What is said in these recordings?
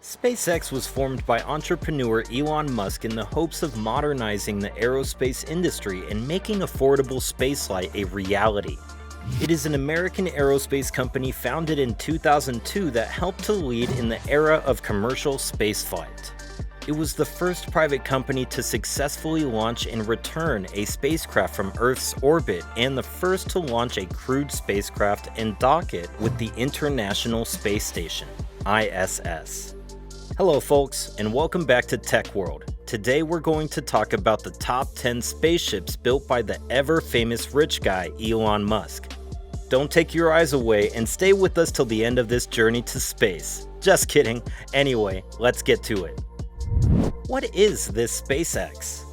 SpaceX was formed by entrepreneur Elon Musk in the hopes of modernizing the aerospace industry and making affordable spaceflight a reality. It is an American aerospace company founded in 2002 that helped to lead in the era of commercial spaceflight. It was the first private company to successfully launch and return a spacecraft from Earth's orbit and the first to launch a crewed spacecraft and dock it with the International Space Station, ISS. Hello folks, and welcome back to Tech World. Today we're going to talk about the top 10 spaceships built by the ever-famous rich guy Elon Musk. Don't take your eyes away and stay with us till the end of this journey to space. Just kidding. Anyway, let's get to it. What is this SpaceX?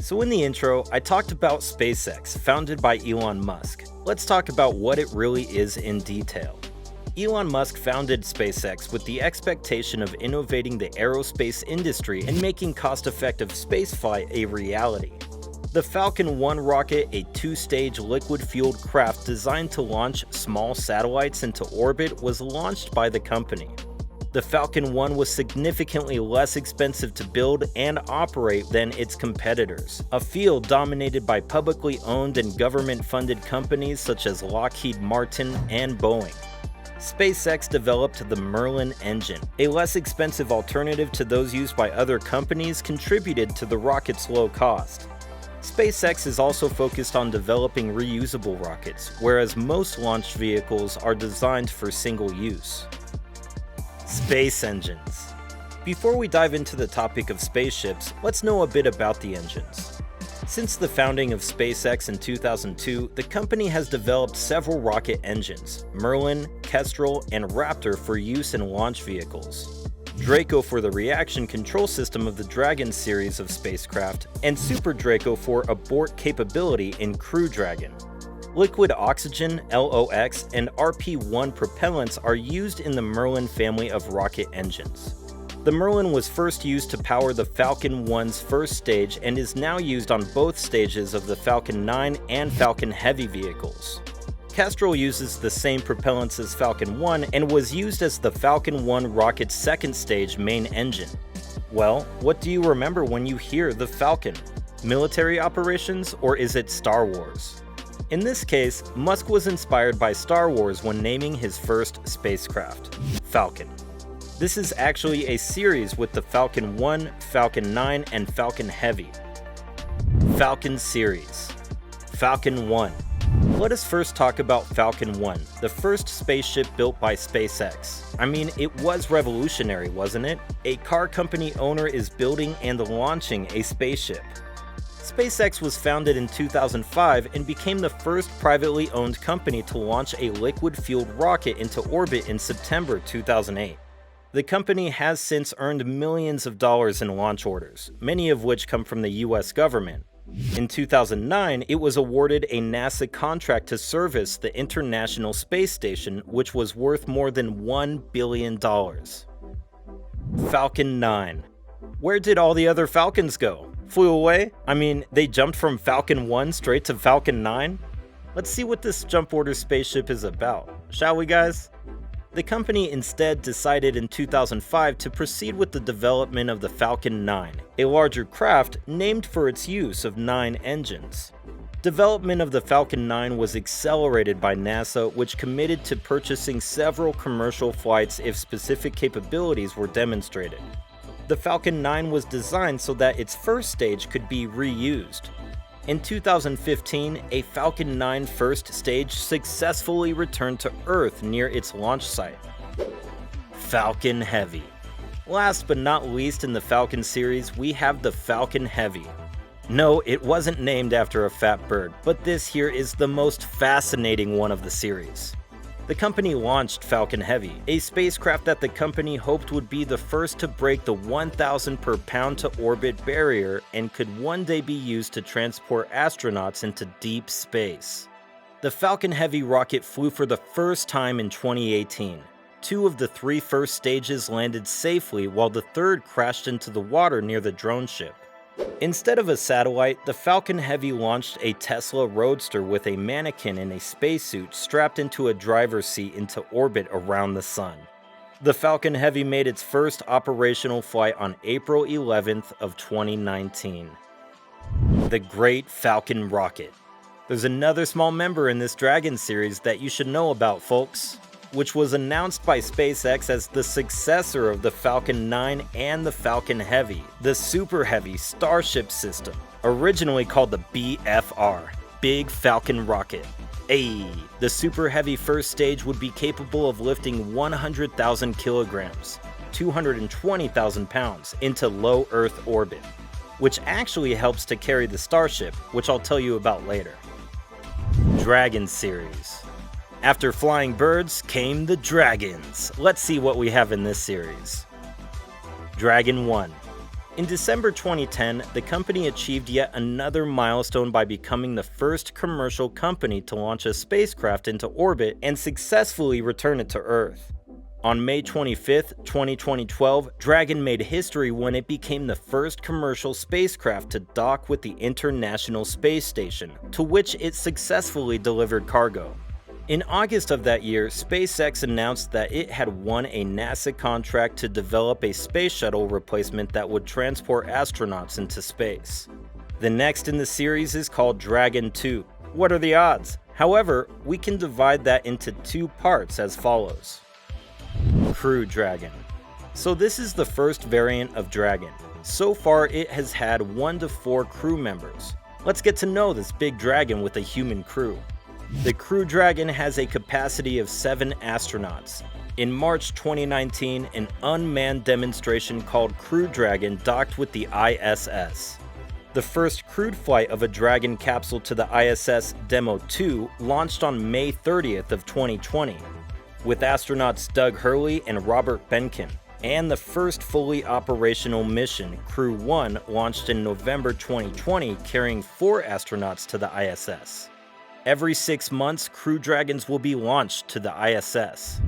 So in the intro, I talked about SpaceX, founded by Elon Musk. Let's talk about what it really is in detail. Elon Musk founded SpaceX with the expectation of innovating the aerospace industry and making cost-effective spaceflight a reality. The Falcon 1 rocket, a two-stage liquid-fueled craft designed to launch small satellites into orbit, was launched by the company. The Falcon 1 was significantly less expensive to build and operate than its competitors, a field dominated by publicly owned and government-funded companies such as Lockheed Martin and Boeing. SpaceX developed the Merlin engine. A less expensive alternative to those used by other companies contributed to the rocket's low cost. SpaceX is also focused on developing reusable rockets, whereas most launch vehicles are designed for single use. Space engines. Before we dive into the topic of spaceships, let's know a bit about the engines. Since the founding of SpaceX in 2002, the company has developed several rocket engines: Merlin, Kestrel, and Raptor for use in launch vehicles, Draco for the reaction control system of the Dragon series of spacecraft, and Super Draco for abort capability in Crew Dragon. Liquid oxygen, LOX, and RP-1 propellants are used in the Merlin family of rocket engines. The Merlin was first used to power the Falcon 1's first stage and is now used on both stages of the Falcon 9 and Falcon Heavy vehicles. Kestrel uses the same propellants as Falcon 1 and was used as the Falcon 1 rocket's second stage main engine. Well, what do you remember when you hear the Falcon? Military operations, or is it Star Wars? In this case, Musk was inspired by Star Wars when naming his first spacecraft, Falcon. This is actually a series with the Falcon 1, Falcon 9, and Falcon Heavy. Falcon Series. Falcon 1. Let us first talk about Falcon 1, the first spaceship built by SpaceX. I mean, it was revolutionary, wasn't it? A car company owner is building and launching a spaceship. SpaceX was founded in 2005 and became the first privately owned company to launch a liquid-fueled rocket into orbit in September 2008. The company has since earned millions of dollars in launch orders, many of which come from the US government. In 2009, it was awarded a NASA contract to service the International Space Station, which was worth more than $1 billion. Falcon 9. Where did all the other Falcons go? Flew away? I mean, they jumped from Falcon 1 straight to Falcon 9? Let's see what this jump order spaceship is about, shall we guys? The company instead decided in 2005 to proceed with the development of the Falcon 9, a larger craft named for its use of 9 engines. Development of the Falcon 9 was accelerated by NASA, which committed to purchasing several commercial flights if specific capabilities were demonstrated. The Falcon 9 was designed so that its first stage could be reused. In 2015, a Falcon 9 first stage successfully returned to Earth near its launch site. Falcon Heavy. Last but not least in the Falcon series, we have the Falcon Heavy. No, it wasn't named after a fat bird, but this here is the most fascinating one of the series. The company launched Falcon Heavy, a spacecraft that the company hoped would be the first to break the 1,000 per pound to orbit barrier and could one day be used to transport astronauts into deep space. The Falcon Heavy rocket flew for the first time in 2018. 2 of the 3 first stages landed safely while the third crashed into the water near the drone ship. Instead of a satellite, the Falcon Heavy launched a Tesla Roadster with a mannequin in a spacesuit strapped into a driver's seat into orbit around the sun. The Falcon Heavy made its first operational flight on April 11th of 2019. The Great Falcon Rocket. There's another small member in this Dragon series that you should know about, folks, which was announced by SpaceX as the successor of the Falcon 9 and the Falcon Heavy, the Super Heavy Starship system, originally called the BFR, Big Falcon Rocket. The Super Heavy first stage would be capable of lifting 100,000 kilograms, 220,000 pounds, into low Earth orbit, which actually helps to carry the Starship, which I'll tell you about later. Dragon series. After flying birds came the dragons. Let's see what we have in this series. Dragon 1. In December 2010, the company achieved yet another milestone by becoming the first commercial company to launch a spacecraft into orbit and successfully return it to Earth. On May 25, 2012, Dragon made history when it became the first commercial spacecraft to dock with the International Space Station, to which it successfully delivered cargo. In August of that year, SpaceX announced that it had won a NASA contract to develop a space shuttle replacement that would transport astronauts into space. The next in the series is called Dragon 2. What are the odds? However, we can divide that into two parts as follows. Crew Dragon. So this is the first variant of Dragon. So far it has had 1 to 4 crew members. Let's get to know this big dragon with a human crew. The Crew Dragon has a capacity of 7 astronauts. In March 2019, an unmanned demonstration called Crew Dragon docked with the ISS. The first crewed flight of a Dragon capsule to the ISS Demo 2 launched on May 30th of 2020, with astronauts Doug Hurley and Robert Behnken, and the first fully operational mission, Crew 1, launched in November 2020, carrying 4 astronauts to the ISS. Every 6 months, Crew Dragons will be launched to the ISS.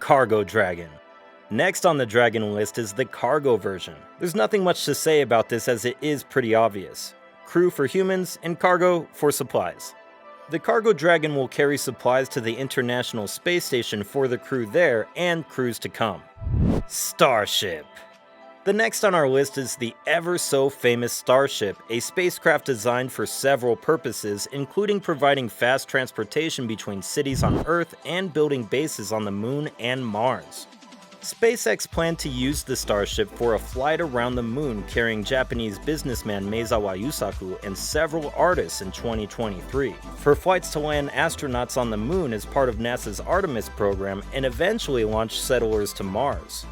Cargo Dragon. Next on the Dragon list is the cargo version. There's nothing much to say about this as it is pretty obvious. Crew for humans and cargo for supplies. The Cargo Dragon will carry supplies to the International Space Station for the crew there and crews to come. Starship. The next on our list is the ever so famous Starship, a spacecraft designed for several purposes, including providing fast transportation between cities on Earth and building bases on the Moon and Mars. SpaceX planned to use the Starship for a flight around the Moon carrying Japanese businessman Maezawa Yusaku and several artists in 2023, for flights to land astronauts on the Moon as part of NASA's Artemis program and eventually launch settlers to Mars.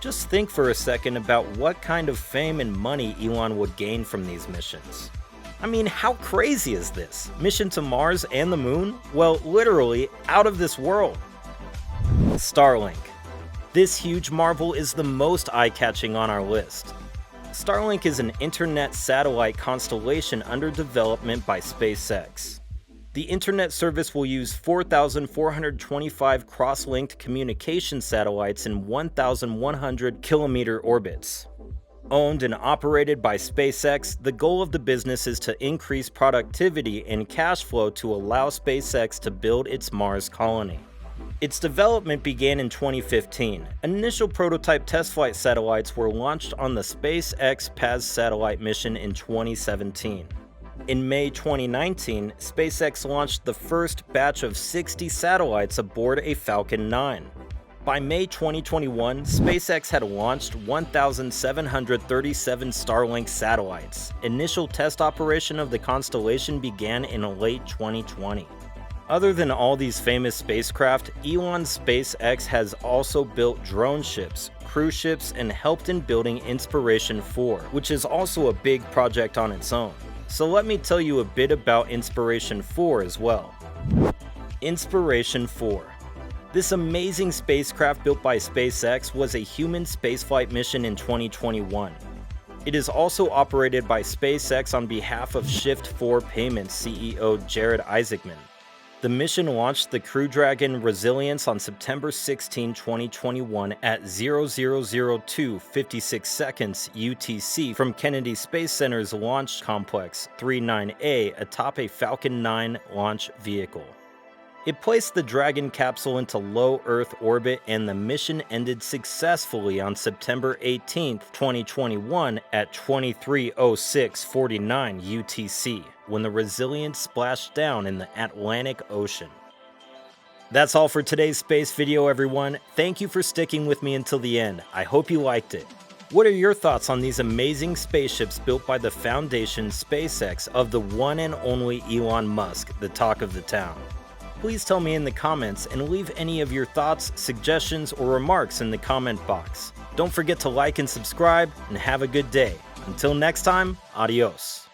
Just think for a second about what kind of fame and money Elon would gain from these missions. I mean, how crazy is this? Mission to Mars and the Moon? Well, literally out of this world. Starlink. This huge marvel is the most eye-catching on our list. Starlink is an internet satellite constellation under development by SpaceX. The internet service will use 4,425 cross-linked communication satellites in 1,100-kilometer orbits. Owned and operated by SpaceX, the goal of the business is to increase productivity and cash flow to allow SpaceX to build its Mars colony. Its development began in 2015. Initial prototype test flight satellites were launched on the SpaceX Paz satellite mission in 2017. In May 2019, SpaceX launched the first batch of 60 satellites aboard a Falcon 9. By May 2021, SpaceX had launched 1,737 Starlink satellites. Initial test operation of the constellation began in late 2020. Other than all these famous spacecraft, Elon's SpaceX has also built drone ships, cruise ships, and helped in building Inspiration 4, which is also a big project on its own. So let me tell you a bit about Inspiration 4 as well. Inspiration 4. This amazing spacecraft built by SpaceX was a human spaceflight mission in 2021. It is also operated by SpaceX on behalf of Shift 4 Payments CEO Jared Isaacman. The mission launched the Crew Dragon Resilience on September 16, 2021 at 0002:56 seconds UTC from Kennedy Space Center's Launch Complex 39A atop a Falcon 9 launch vehicle. It placed the Dragon capsule into low Earth orbit, and the mission ended successfully on September 18, 2021 at 23:06:49 UTC, when the Resilient splashed down in the Atlantic Ocean. That's all for today's space video, everyone. Thank you for sticking with me until the end. I hope you liked it. What are your thoughts on these amazing spaceships built by the foundation SpaceX of the one and only Elon Musk, the talk of the town? Please tell me in the comments and leave any of your thoughts, suggestions, or remarks in the comment box. Don't forget to like and subscribe, and have a good day. Until next time, adios.